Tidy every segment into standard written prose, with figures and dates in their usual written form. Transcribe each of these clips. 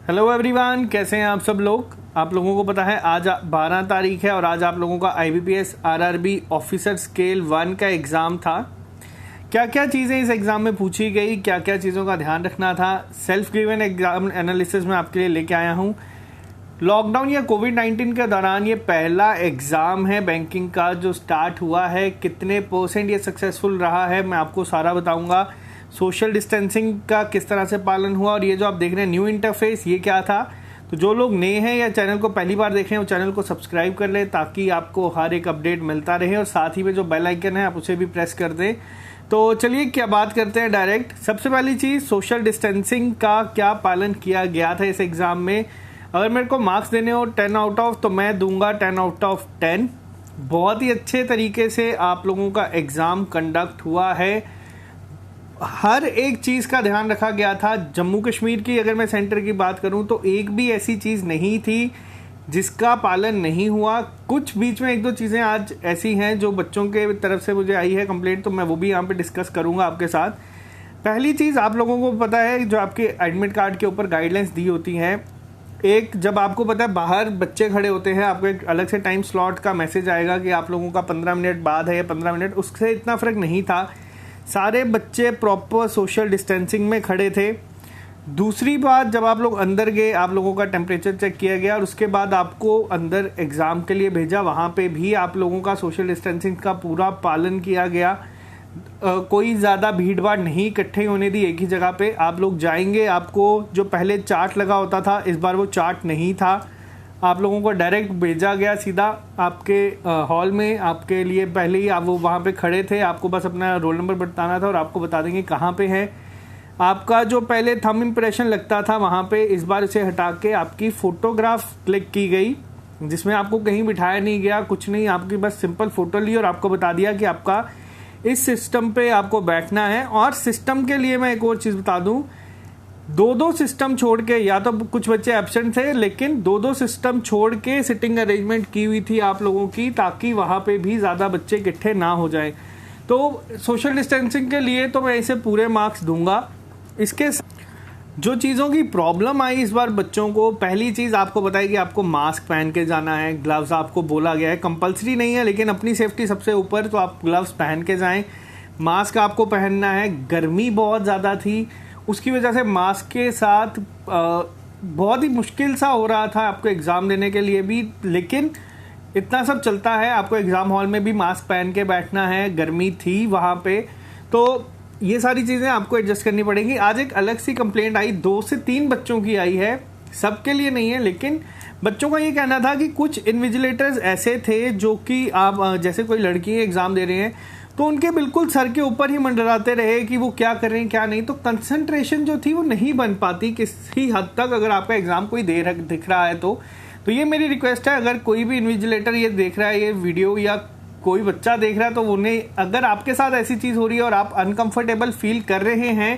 Hello everyone, कैसे हैं आप सब लोग। आप लोगों को पता है आज 12 तारीख है और आज आप लोगों का IBPS RRB ऑफिसर स्केल 1 का एग्ज़ाम था। क्या क्या चीज़ें इस एग्ज़ाम में पूछी गई, क्या क्या चीज़ों का ध्यान रखना था, सेल्फ गिवन एग्जाम एनालिसिस में आपके लिए लेके आया हूँ। लॉकडाउन या कोविड-19 के दौरान ये पहला एग्ज़ाम है बैंकिंग का जो स्टार्ट हुआ है। कितने % ये सक्सेसफुल रहा है मैं आपको सारा बताऊँगा। सोशल डिस्टेंसिंग का किस तरह से पालन हुआ और ये जो आप देख रहे हैं न्यू इंटरफेस ये क्या था। तो जो लोग नए हैं या चैनल को पहली बार देख रहे हैं वो चैनल को सब्सक्राइब कर लें ताकि आपको हर एक अपडेट मिलता रहे और साथ ही में जो बेल आइकन है आप उसे भी प्रेस कर दें। तो चलिए क्या बात करते हैं डायरेक्ट। सबसे पहली चीज़ सोशल डिस्टेंसिंग का क्या पालन किया गया था इस एग्ज़ाम में। अगर मेरे को मार्क्स देने हो 10 आउट ऑफ तो मैं दूंगा 10 आउट ऑफ 10। बहुत ही अच्छे तरीके से आप लोगों का एग्ज़ाम कंडक्ट हुआ है। हर एक चीज़ का ध्यान रखा गया था। जम्मू कश्मीर की अगर मैं सेंटर की बात करूं तो एक भी ऐसी चीज़ नहीं थी जिसका पालन नहीं हुआ। कुछ बीच में एक दो चीज़ें आज ऐसी हैं जो बच्चों के तरफ से मुझे आई है कंप्लेंट, तो मैं वो भी यहाँ पे डिस्कस करूँगा आपके साथ। पहली चीज़ आप लोगों को पता है जो आपके एडमिट कार्ड के ऊपर गाइडलाइंस दी होती हैं, एक जब आपको पता है बाहर बच्चे खड़े होते हैं आपको एक अलग से टाइम स्लॉट का मैसेज आएगा कि आप लोगों का 15 मिनट बाद है या 15 मिनट, उससे इतना फ़र्क नहीं था। सारे बच्चे प्रॉपर सोशल डिस्टेंसिंग में खड़े थे। दूसरी बात, जब आप लोग अंदर गए आप लोगों का टेम्परेचर चेक किया गया और उसके बाद आपको अंदर एग्ज़ाम के लिए भेजा। वहाँ पे भी आप लोगों का सोशल डिस्टेंसिंग का पूरा पालन किया गया। कोई ज़्यादा भीड़ भाड़ नहीं इकट्ठे होने दी एक ही जगह पे। आप लोग जाएंगे, आपको जो पहले चार्ट लगा होता था इस बार वो चार्ट नहीं था। आप लोगों को डायरेक्ट भेजा गया सीधा आपके हॉल में। आपके लिए पहले ही आप वो वहाँ पे खड़े थे, आपको बस अपना रोल नंबर बताना था और आपको बता देंगे कहाँ पे है। आपका जो पहले थंब इम्प्रेशन लगता था वहाँ पे इस बार इसे हटा के आपकी फ़ोटोग्राफ क्लिक की गई, जिसमें आपको कहीं बिठाया नहीं गया, कुछ नहीं, आपकी बस सिंपल फ़ोटो ली और आपको बता दिया कि आपका इस सिस्टम पे आपको बैठना है। और सिस्टम के लिए मैं एक और चीज़ बता दूँ, दो सिस्टम छोड़ के, या तो कुछ बच्चे एब्सेंट थे लेकिन दो सिस्टम छोड़ के सिटिंग अरेंजमेंट की हुई थी आप लोगों की, ताकि वहाँ पे भी ज़्यादा बच्चे इकट्ठे ना हो जाएं। तो सोशल डिस्टेंसिंग के लिए तो मैं इसे पूरे मार्क्स दूंगा। इसके जो चीज़ों की प्रॉब्लम आई इस बार बच्चों को, पहली चीज़ आपको बताई कि आपको मास्क पहन के जाना है। ग्लव्स आपको बोला गया है, कंपलसरी नहीं है लेकिन अपनी सेफ्टी सबसे ऊपर, तो आप ग्लव्स पहन के जाएं। मास्क आपको पहनना है। गर्मी बहुत ज़्यादा थी, उसकी वजह से मास्क के साथ बहुत ही मुश्किल सा हो रहा था आपको एग्ज़ाम देने के लिए भी, लेकिन इतना सब चलता है। आपको एग्ज़ाम हॉल में भी मास्क पहन के बैठना है, गर्मी थी वहाँ पे, तो ये सारी चीज़ें आपको एडजस्ट करनी पड़ेंगी। आज एक अलग सी कंप्लेंट आई, 2 से 3 बच्चों की आई है, सबके लिए नहीं है, लेकिन बच्चों का ये कहना था कि कुछ इन्विजिलेटर्स ऐसे थे जो कि आप जैसे कोई लड़की एग्ज़ाम दे रहे हैं तो उनके बिल्कुल सर के ऊपर ही मंडराते रहे कि वो क्या कर रहे हैं क्या नहीं, तो कंसंट्रेशन जो थी वो नहीं बन पाती किसी हद तक। अगर आपका एग्ज़ाम कोई दिख रहा है तो ये मेरी रिक्वेस्ट है, अगर कोई भी इन्विजिलेटर ये देख रहा है ये वीडियो या कोई बच्चा देख रहा है तो उन्हें, अगर आपके साथ ऐसी चीज़ हो रही है और आप अनकंफर्टेबल फील कर रहे हैं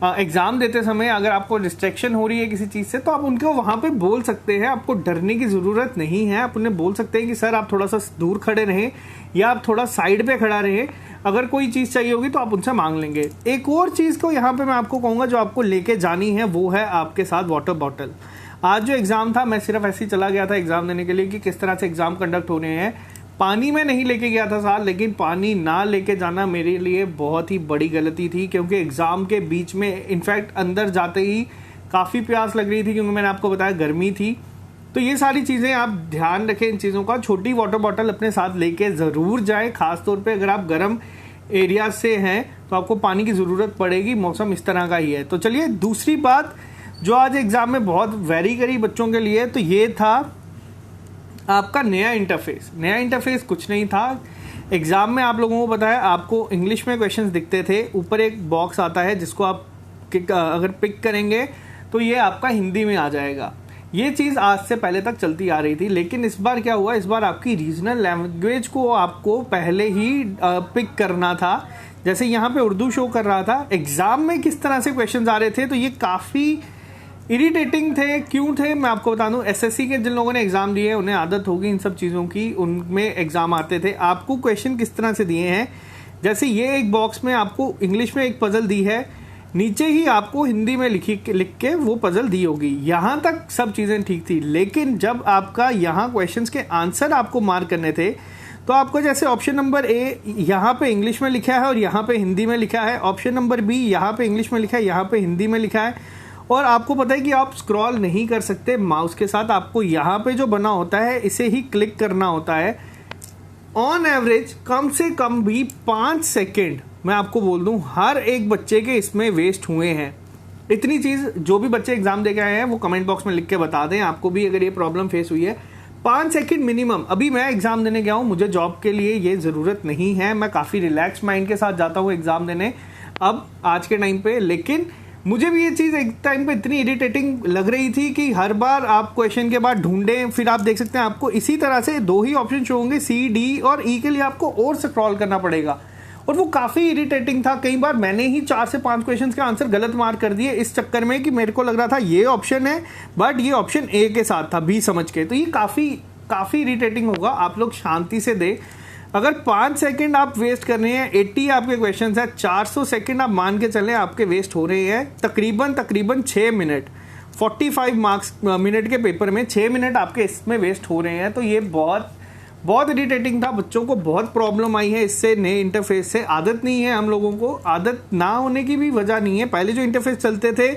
एग्ज़ाम देते समय, अगर आपको डिस्ट्रैक्शन हो रही है किसी चीज़ से, तो आप उनको वहाँ पे बोल सकते हैं। आपको डरने की ज़रूरत नहीं है। आप उन्हें बोल सकते हैं कि सर आप थोड़ा सा दूर खड़े रहें या आप थोड़ा साइड पे खड़ा रहें। अगर कोई चीज़ चाहिए होगी तो आप उनसे मांग लेंगे। एक और चीज़ को यहाँ पे मैं आपको कहूँगा जो आपको लेके जानी है वो है आपके साथ वाटर बॉटल। आज जो एग्ज़ाम था मैं सिर्फ ऐसे ही चला गया था एग्ज़ाम देने के लिए कि किस तरह से एग्ज़ाम कंडक्ट हो रहे हैं। पानी में नहीं लेके गया था साथ, लेकिन पानी ना लेके जाना मेरे लिए बहुत ही बड़ी गलती थी, क्योंकि एग्ज़ाम के बीच में इनफैक्ट अंदर जाते ही काफ़ी प्यास लग रही थी, क्योंकि मैंने आपको बताया गर्मी थी। तो ये सारी चीज़ें आप ध्यान रखें इन चीज़ों का। छोटी वाटर बॉटल अपने साथ लेके ज़रूर जाएं, ख़ासतौर पे अगर आप गर्म एरिया से हैं तो आपको पानी की ज़रूरत पड़ेगी, मौसम इस तरह का ही है। तो चलिए दूसरी बात जो आज एग्ज़ाम में बहुत वेरी करी बच्चों के लिए, तो ये था आपका नया इंटरफेस। नया इंटरफेस कुछ नहीं था। एग्ज़ाम में आप लोगों को पता है आपको इंग्लिश में क्वेश्चंस दिखते थे, ऊपर एक बॉक्स आता है जिसको आप अगर पिक करेंगे तो ये आपका हिंदी में आ जाएगा। ये चीज़ आज से पहले तक चलती आ रही थी, लेकिन इस बार क्या हुआ, इस बार आपकी रीजनल लैंग्वेज को आपको पहले ही पिक करना था। जैसे यहाँ पे उर्दू शो कर रहा था, एग्ज़ाम में किस तरह से क्वेश्चन आ रहे थे, तो ये काफ़ी इरिटेटिंग थे। क्यों थे मैं आपको बता दूं, एसएससी के जिन लोगों ने एग्जाम दिए हैं उन्हें आदत होगी इन सब चीज़ों की। उनमें एग्जाम आते थे, आपको क्वेश्चन किस तरह से दिए हैं, जैसे ये एक बॉक्स में आपको इंग्लिश में एक पजल दी है, नीचे ही आपको हिंदी में लिख के वो पजल दी होगी। यहाँ तक सब चीज़ें ठीक थी, लेकिन जब आपका यहाँ क्वेश्चंस के आंसर आपको मार्क करने थे तो आपको जैसे ऑप्शन नंबर ए यहाँ पे इंग्लिश में लिखा है और यहाँ पे हिंदी में लिखा है, ऑप्शन नंबर बी यहाँ पे इंग्लिश में लिखा है, यहाँ पे हिंदी में लिखा है, और आपको पता है कि आप स्क्रॉल नहीं कर सकते माउस के साथ, आपको यहाँ पे जो बना होता है इसे ही क्लिक करना होता है। ऑन एवरेज कम से कम भी 5 सेकेंड मैं आपको बोल दूं हर एक बच्चे के इसमें वेस्ट हुए हैं। इतनी चीज़ जो भी बच्चे एग्जाम दे के आए हैं वो कमेंट बॉक्स में लिख के बता दें, आपको भी अगर ये प्रॉब्लम फेस हुई है। 5 सेकेंड मिनिमम। अभी मैं एग्जाम देने गया हूँ, मुझे जॉब के लिए ये ज़रूरत नहीं है, मैं काफ़ी रिलैक्स माइंड के साथ जाता हूँ एग्जाम देने अब आज के टाइम पे, लेकिन मुझे भी ये चीज़ एक टाइम पे इतनी इरिटेटिंग लग रही थी कि हर बार आप क्वेश्चन के बाद ढूंढें, फिर आप देख सकते हैं आपको इसी तरह से 2 ही ऑप्शन शो होंगे, सी, डी और ई के लिए आपको और स्क्रॉल करना पड़ेगा, और वो काफ़ी इरिटेटिंग था। कई बार मैंने ही 4 से 5 क्वेश्चन के आंसर गलत मार्क कर दिए इस चक्कर में कि मेरे को लग रहा था ये ऑप्शन है बट ये ऑप्शन ए के साथ था, बी समझ के। तो ये काफ़ी इरिटेटिंग होगा, आप लोग शांति से दे। अगर 5 सेकंड आप वेस्ट कर रहे हैं, 80 आपके क्वेश्चन है, 400 सेकंड आप मान के चलें आपके वेस्ट हो रहे हैं, तकरीबन 6 मिनट, 45 मार्क्स मिनट के पेपर में 6 मिनट आपके इसमें वेस्ट हो रहे हैं। तो ये बहुत इरिटेटिंग था, बच्चों को बहुत प्रॉब्लम आई है इससे, नए इंटरफेस से। आदत नहीं है हम लोगों को, आदत ना होने की भी वजह नहीं है, पहले जो इंटरफेस चलते थे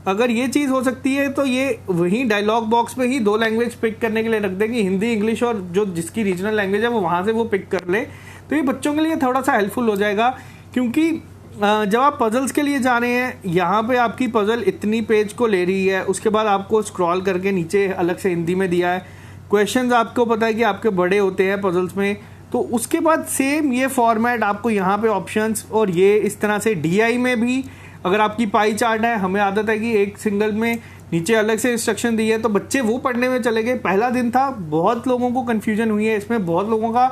अगर ये चीज़ हो सकती है तो ये वही डायलॉग बॉक्स में ही 2 लैंग्वेज पिक करने के लिए रख देंगे, हिंदी इंग्लिश, और जो जिसकी रीजनल लैंग्वेज है वो वहाँ से वो पिक कर ले, तो ये बच्चों के लिए थोड़ा सा हेल्पफुल हो जाएगा। क्योंकि जब आप पजल्स के लिए जा रहे हैं, यहाँ पे आपकी पजल इतनी पेज को ले रही है, उसके बाद आपको स्क्रॉल करके नीचे अलग से हिंदी में दिया है, क्वेश्चंस आपको पता है कि आपके बड़े होते हैं पजल्स में, तो उसके बाद सेम ये फॉर्मेट आपको यहाँ पे ऑप्शंस, और ये इस तरह से DI में भी अगर आपकी पाई चार्ट है, हमें आदत है कि एक सिंगल में नीचे अलग से इंस्ट्रक्शन दी है, तो बच्चे वो पढ़ने में चले गए। पहला दिन था, बहुत लोगों को कन्फ्यूजन हुई है इसमें, बहुत लोगों का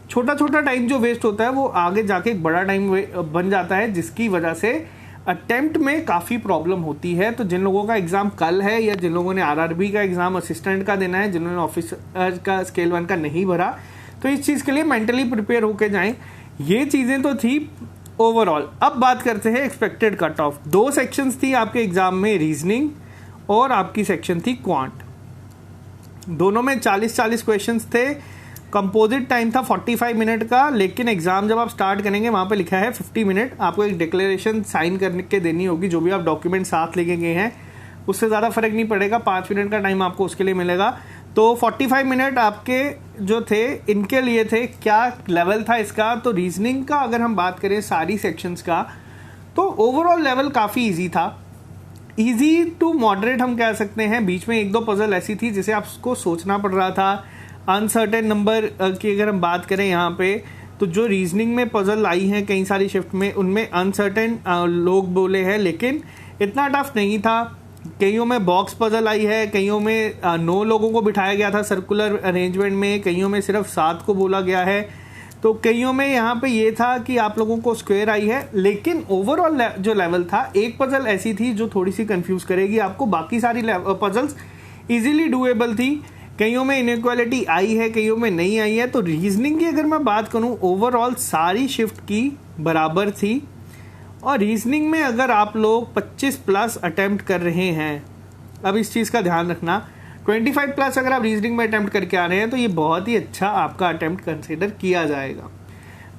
छोटा टाइम जो वेस्ट होता है वो आगे जाके एक बड़ा टाइम बन जाता है, जिसकी वजह से अटेम्प्ट में काफ़ी प्रॉब्लम होती है। तो जिन लोगों का एग्ज़ाम कल है या जिन लोगों ने RRB का एग्ज़ाम असिस्टेंट का देना है, जिन्होंने ऑफिसर का स्केल 1 का नहीं भरा, तो इस चीज़ के लिए मेंटली प्रिपेयर होके जाएं। ये चीज़ें तो थी ओवरऑल। अब बात करते हैं एक्सपेक्टेड कट ऑफ। 2 सेक्शंस थी आपके एग्जाम में, रीजनिंग और आपकी सेक्शन थी क्वांट। दोनों में 40-40 क्वेश्चंस थे। कंपोजिट टाइम था 45 मिनट का, लेकिन एग्जाम जब आप स्टार्ट करेंगे वहां पे लिखा है 50 मिनट। आपको एक डिक्लेरेशन साइन करके देनी होगी, जो भी आप डॉक्यूमेंट साथ लेके गए हैं उससे ज़्यादा फर्क नहीं पड़ेगा, 5 मिनट का टाइम आपको उसके लिए मिलेगा। तो 45 मिनट आपके जो थे इनके लिए थे। क्या लेवल था इसका? तो रीजनिंग का अगर हम बात करें सारी सेक्शंस का, तो ओवरऑल लेवल काफ़ी इजी था, इजी टू मॉडरेट हम कह सकते हैं। बीच में 1-2 पजल ऐसी थी जिसे आपको सोचना पड़ रहा था। अनसर्टेन नंबर की अगर हम बात करें यहाँ पे, तो जो रीजनिंग में पजल आई हैं कई सारी शिफ्ट में, उनमें अनसर्टेन लोग बोले हैं, लेकिन इतना टफ नहीं था। कईयों में बॉक्स पजल आई है, कईयों में 9 लोगों को बिठाया गया था सर्कुलर अरेंजमेंट में, कईयों में सिर्फ 7 को बोला गया है, तो कईयों में यहाँ पे ये था कि आप लोगों को स्क्वायर आई है। लेकिन ओवरऑल जो लेवल था, एक पजल ऐसी थी जो थोड़ी सी कंफ्यूज करेगी आपको, बाकी सारी पजल्स इजीली डूएबल थी। कईयों में इनइक्वालिटी आई है, कईयों में नहीं आई है। तो रीजनिंग की अगर मैं बात करूं, ओवरऑल सारी शिफ्ट की बराबर थी। और रीजनिंग में अगर आप लोग 25+ अटेम्प्ट कर रहे हैं, अब इस चीज़ का ध्यान रखना, 25+ अगर आप रीजनिंग में अटेम्प्ट करके आ रहे हैं तो ये बहुत ही अच्छा आपका अटेम्प्ट कंसिडर किया जाएगा।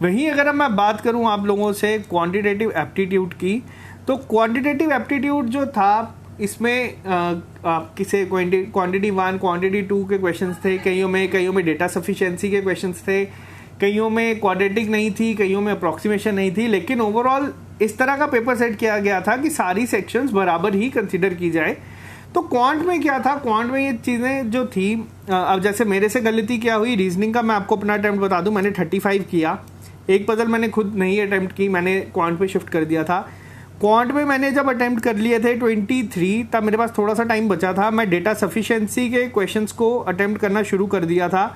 वहीं अगर मैं बात करूं आप लोगों से क्वांटिटेटिव एप्टीट्यूड की, तो क्वांटिटेटिव एप्टीट्यूड जो था इसमें किसे क्वांटिटी 1, क्वांटिटी 2 के क्वेश्चंस थे, कईयों में डेटा सफिशिएंसी के क्वेश्चंस थे, कईयों में क्वाड्रेटिक नहीं थी, कईयों में अप्रॉक्सीमेशन नहीं थी। लेकिन ओवरऑल इस तरह का पेपर सेट किया गया था कि सारी सेक्शंस बराबर ही कंसिडर की जाए। तो क्वांट में क्या था, क्वांट में ये चीज़ें जो थी, अब जैसे मेरे से गलती क्या हुई, रीजनिंग का मैं आपको अपना अटैम्प्ट बता दूं, मैंने 35 किया। एक पजल मैंने खुद नहीं अटैम्प्ट की, मैंने क्वांट पे शिफ्ट कर दिया था। क्वांट में मैंने जब अटैम्प्ट कर लिए थे 23, तब मेरे पास थोड़ा सा टाइम बचा था, मैं डेटा सफिशिएंसी के क्वेश्चंस को अटैम्प्ट करना शुरू कर दिया था,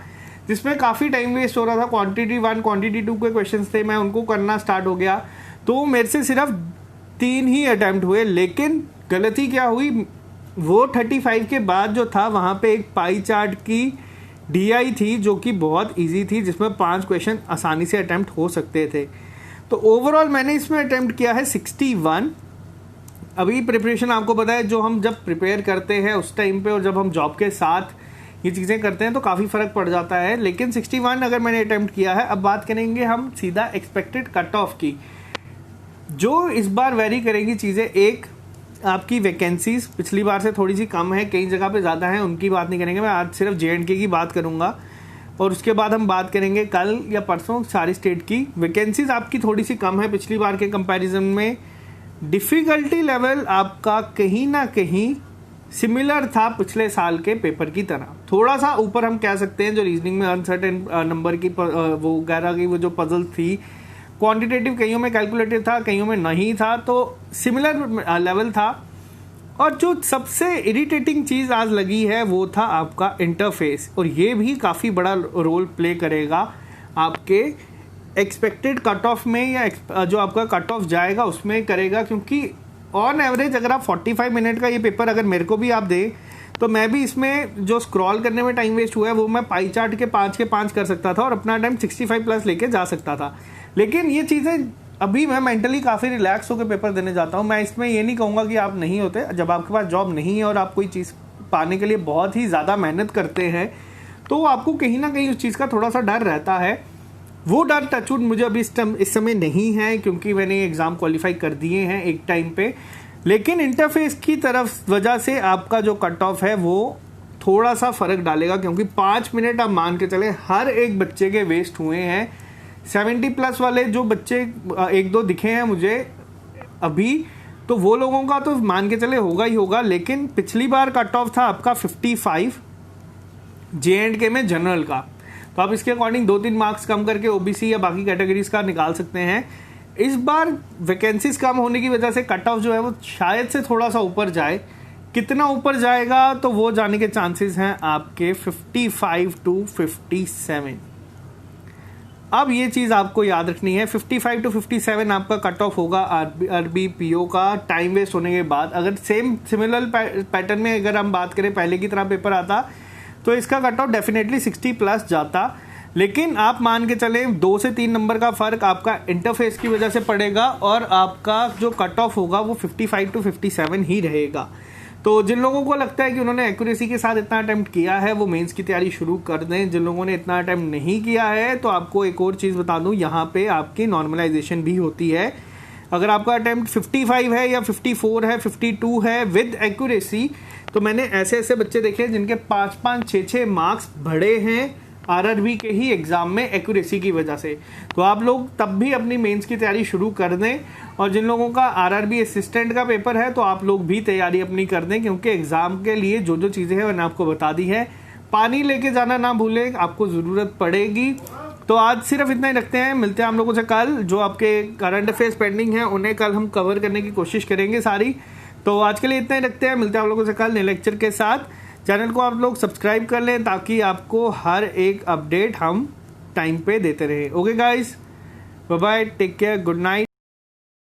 जिसमें काफ़ी टाइम वेस्ट हो रहा था। क्वांटिटी 1, क्वांटिटी 2 के क्वेश्चंस थे, मैं उनको करना स्टार्ट हो गया, तो मेरे से सिर्फ 3 ही अटैम्प्ट हुए। लेकिन गलती क्या हुई, वो 35 के बाद जो था वहाँ पे एक पाई चार्ट की DI थी जो कि बहुत इजी थी, जिसमें 5 क्वेश्चन आसानी से अटैम्प्ट हो सकते थे। तो ओवरऑल मैंने इसमें अटैम्प्ट किया है 61, अभी प्रिपरेशन आपको पता है, जो हम जब प्रिपेयर करते हैं उस टाइम पे और जब हम जॉब के साथ ये चीज़ें करते हैं तो काफ़ी फ़र्क पड़ जाता है। लेकिन 61 अगर मैंने अटैम्प्ट किया है। अब बात करेंगे हम सीधा एक्सपेक्टेड कट ऑफ की, जो इस बार वेरी करेंगी चीज़ें। एक, आपकी वैकेंसीज पिछली बार से थोड़ी सी कम है, कई जगह पे ज़्यादा है, उनकी बात नहीं करेंगे। मैं आज सिर्फ JNK की बात करूँगा और उसके बाद हम बात करेंगे कल या परसों सारी स्टेट की। वैकेंसीज आपकी थोड़ी सी कम है पिछली बार के कंपैरिजन में। डिफ़िकल्टी लेवल आपका कहीं ना कहीं सिमिलर था पिछले साल के पेपर की तरह, थोड़ा सा ऊपर हम कह सकते हैं। जो रीजनिंग में अनसर्टेन नंबर की वो वगैरह की वो जो पजल थी, क्वांटिटेटिव कईयों में कैलकुलेटिव था, कईयों में नहीं था, तो सिमिलर लेवल था। और जो सबसे इरिटेटिंग चीज़ आज लगी है वो था आपका इंटरफेस, और ये भी काफ़ी बड़ा रोल प्ले करेगा आपके एक्सपेक्टेड कट ऑफ में, या जो आपका कट ऑफ जाएगा उसमें करेगा। क्योंकि ऑन एवरेज अगर आप 45 मिनट का ये पेपर अगर मेरे को भी आप दें तो मैं भी इसमें जो स्क्रॉल करने में टाइम वेस्ट हुआ है वो मैं पाई चार्ट के 5 कर सकता था और अपना टाइम 65 प्लस लेके जा सकता था। लेकिन ये चीज़ें अभी मैं मेंटली काफ़ी रिलैक्स होकर पेपर देने जाता हूँ। मैं इसमें ये नहीं कहूँगा कि आप नहीं होते। जब आपके पास जॉब नहीं है और आप कोई चीज़ पाने के लिए बहुत ही ज़्यादा मेहनत करते हैं तो आपको कहीं ना कहीं उस चीज़ का थोड़ा सा डर रहता है। वो डर टचवुड मुझे अभी इस समय नहीं है, क्योंकि मैंने एग्ज़ाम क्वालिफाई कर दिए हैं एक टाइम पे। लेकिन इंटरफेस की तरफ वजह से आपका जो कट ऑफ है वो थोड़ा सा फ़र्क डालेगा, क्योंकि 5 मिनट आप मान के चले हर एक बच्चे के वेस्ट हुए हैं। 70 प्लस वाले जो बच्चे एक दो दिखे हैं मुझे अभी, तो वो लोगों का तो मान के चले होगा ही होगा। लेकिन पिछली बार कट ऑफ था आपका 55 JNK में जनरल का, तो आप इसके अकॉर्डिंग 2-3 मार्क्स कम करके OBC या बाकी कैटेगरीज का निकाल सकते हैं। इस बार वैकेंसीज कम होने की वजह से कट ऑफ जो है वो शायद से थोड़ा सा ऊपर जाए। कितना ऊपर जाएगा तो वो जाने के चांसेस हैं आपके 55 to 57। अब ये चीज़ आपको याद रखनी है, 55 to 57 आपका कट ऑफ होगा RB PO का टाइम वेस्ट होने के बाद। अगर सिमिलर पैटर्न में अगर हम बात करें पहले की तरह पेपर आता तो इसका कट ऑफ डेफिनेटली 60 प्लस जाता। लेकिन आप मान के चले 2 से 3 नंबर का फ़र्क आपका इंटरफेस की वजह से पड़ेगा और आपका जो कट ऑफ होगा वो 55 to 57 ही रहेगा। तो जिन लोगों को लगता है कि उन्होंने एक्यूरेसी के साथ इतना अटैम्प्ट किया है वो मेंस की तैयारी शुरू कर दें। जिन लोगों ने इतना अटैम्प्ट नहीं किया है तो आपको एक और चीज़ बता दूं, यहाँ पे आपकी नॉर्मलाइजेशन भी होती है। अगर आपका अटैम्प्ट 55 है या 54 है, 52 है विद एक्यूरेसी, तो मैंने ऐसे ऐसे बच्चे देखे जिनके 5-5, 6-6 मार्क्स बढ़े हैं RRB के ही एग्ज़ाम में एक्यूरेसी की वजह से। तो आप लोग तब भी अपनी मेंस की तैयारी शुरू कर दें। और जिन लोगों का RRB असिस्टेंट का पेपर है तो आप लोग भी तैयारी अपनी कर दें, क्योंकि एग्ज़ाम के लिए जो जो चीज़ें हैं मैंने आपको बता दी है। पानी लेके जाना ना भूलें, आपको ज़रूरत पड़ेगी। तो आज सिर्फ इतना ही रखते हैं, मिलते हैं हम लोगों से कल। जो आपके करंट अफेयर्स पेंडिंग हैं उन्हें कल हम कवर करने की कोशिश करेंगे सारी। तो आज के लिए इतना ही रखते हैं, मिलते हैं आप लोगों से कल नए लेक्चर के साथ। चैनल को आप लोग सब्सक्राइब कर लें ताकि आपको हर एक अपडेट हम टाइम पे देते रहें। Okay guys, bye bye, take care, good night.